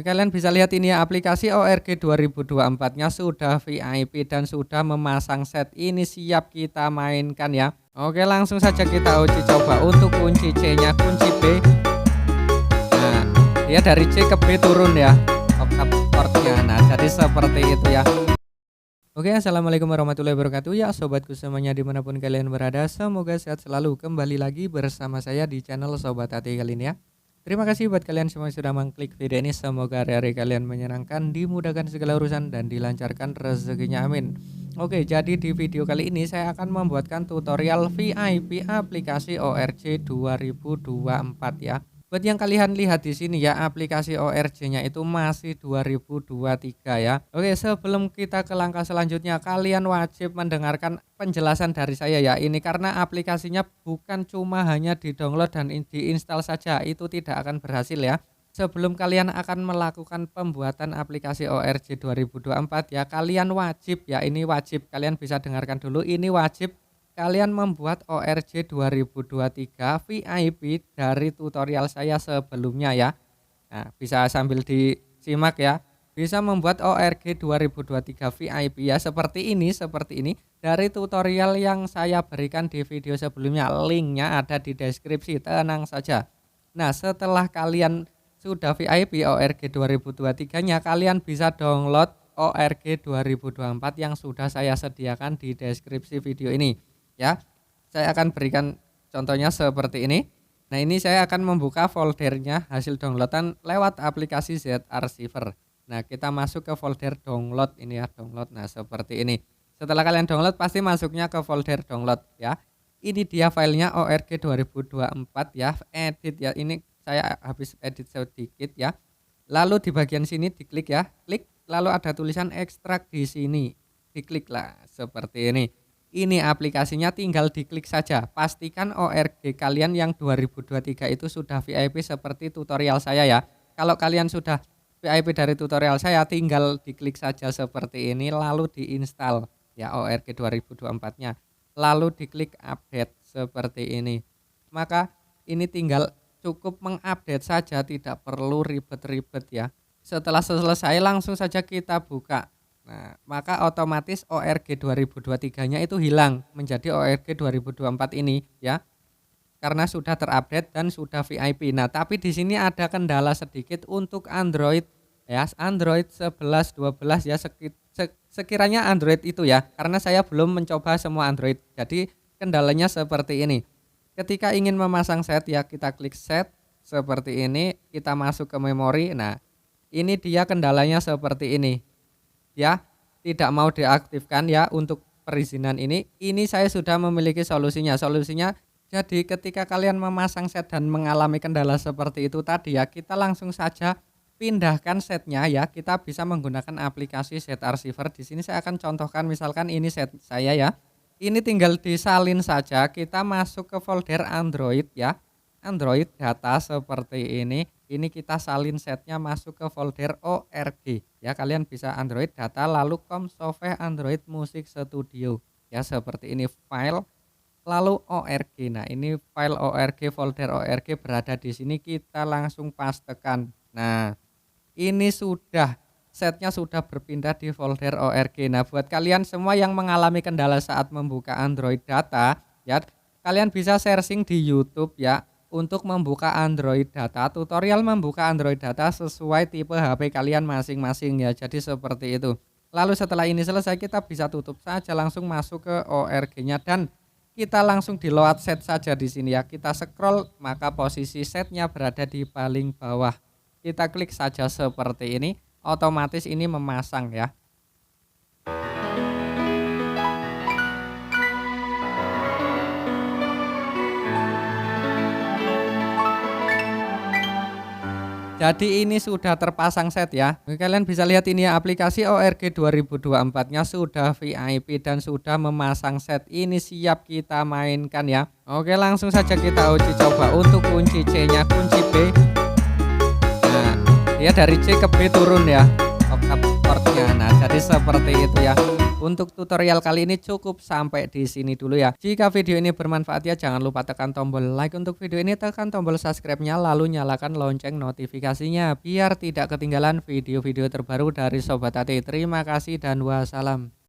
Kalian bisa lihat ini ya, aplikasi ORG 2024-nya sudah VIP dan sudah memasang set. Ini siap kita mainkan ya. Oke, langsung saja kita uji coba. Untuk kunci C-nya, kunci B. Nah, dia dari C ke B turun ya, oktav chordnya. Nah, jadi seperti itu ya. Oke, assalamualaikum warahmatullahi wabarakatuh ya sobatku semuanya dimanapun kalian berada. Semoga sehat selalu. Kembali lagi bersama saya di channel Sobat Hati kali ini ya. Terima kasih buat kalian semua yang sudah mengklik video ini. Semoga hari-hari kalian menyenangkan, dimudahkan segala urusan, dan dilancarkan rezekinya, amin. Oke, jadi di video kali ini saya akan membuatkan tutorial VIP aplikasi ORG 2024 ya. Buat yang kalian lihat di sini ya, aplikasi ORG-nya itu masih 2023 ya. Oke, sebelum kita ke langkah selanjutnya, kalian wajib mendengarkan penjelasan dari saya ya. Ini karena aplikasinya bukan cuma hanya di-download dan diinstal saja, itu tidak akan berhasil ya. Sebelum kalian akan melakukan pembuatan aplikasi ORG 2024 ya, kalian wajib ya, ini wajib, kalian bisa dengarkan dulu, ini wajib kalian membuat ORG 2023 VIP dari tutorial saya sebelumnya ya. Nah, bisa sambil disimak ya. Bisa membuat ORG 2023 VIP ya, seperti ini dari tutorial yang saya berikan di video sebelumnya. Linknya ada di deskripsi, tenang saja. Nah, setelah kalian sudah VIP ORG 2023-nya, kalian bisa download ORG 2024 yang sudah saya sediakan di deskripsi video ini. Ya, saya akan berikan contohnya seperti ini. Nah, ini saya akan membuka foldernya hasil downloadan lewat aplikasi Z-Archiver. Nah, kita masuk ke folder download ini ya, download. Nah, seperti ini. Setelah kalian download pasti masuknya ke folder download ya. Ini dia filenya ORG 2024 ya, edit ya. Ini saya habis edit sedikit ya. Lalu di bagian sini diklik ya, klik, lalu ada tulisan ekstrak di sini. Dikliklah seperti ini. Ini aplikasinya, tinggal diklik saja. Pastikan ORG kalian yang 2023 itu sudah VIP seperti tutorial saya ya. Kalau kalian sudah VIP dari tutorial saya, tinggal diklik saja seperti ini, lalu diinstal ya ORG 2024-nya. Lalu diklik update seperti ini. Maka ini tinggal cukup mengupdate saja, tidak perlu ribet-ribet ya. Setelah selesai langsung saja kita buka. Nah, maka otomatis ORG 2023-nya itu hilang menjadi ORG 2024 ini ya. Karena sudah terupdate dan sudah VIP. Nah, tapi di sini ada kendala sedikit untuk Android ya, Android 11 12 ya, sekiranya Android itu ya. Karena saya belum mencoba semua Android. Jadi kendalanya seperti ini. Ketika ingin memasang set ya, kita klik set seperti ini, kita masuk ke memori. Nah, ini dia kendalanya seperti ini. Ya, tidak mau diaktifkan ya untuk perizinan ini. Ini saya sudah memiliki solusinya. Solusinya jadi ketika kalian memasang set dan mengalami kendala seperti itu tadi ya, kita langsung saja pindahkan setnya ya. Kita bisa menggunakan aplikasi Z-Archiver. Di sini saya akan contohkan, misalkan ini set saya ya. Ini tinggal disalin saja, kita masuk ke folder Android ya. Android data seperti ini. Ini kita salin setnya masuk ke folder ORG ya. Kalian bisa Android data lalu Comsofe Android Music Studio ya, seperti ini file lalu ORG. Nah, ini file ORG, folder ORG berada di sini, kita langsung pastekan. Nah, ini sudah setnya sudah berpindah di folder ORG. Nah, buat kalian semua yang mengalami kendala saat membuka Android data ya, kalian bisa searching di YouTube ya untuk membuka Android data, tutorial membuka Android data sesuai tipe HP kalian masing-masing ya. Jadi seperti itu. Lalu setelah ini selesai, kita bisa tutup saja, langsung masuk ke ORG-nya dan kita langsung di load set saja di sini ya. Kita scroll, maka posisi setnya berada di paling bawah. Kita klik saja seperti ini, otomatis ini memasang ya. Jadi ini sudah terpasang set ya. Kalian bisa lihat ini ya, aplikasi ORG 2024-nya sudah VIP dan sudah memasang set. Ini siap kita mainkan ya. Oke, langsung saja kita uji coba. Untuk kunci C-nya, kunci B. Nah, dia dari C ke B turun ya, oktav chordnya. Nah, jadi seperti itu ya. Untuk tutorial kali ini cukup sampai di sini dulu ya. Jika video ini bermanfaat ya, jangan lupa tekan tombol like untuk video ini, tekan tombol subscribe-nya, lalu nyalakan lonceng notifikasinya biar tidak ketinggalan video-video terbaru dari Sobat Tati. Terima kasih dan wassalam.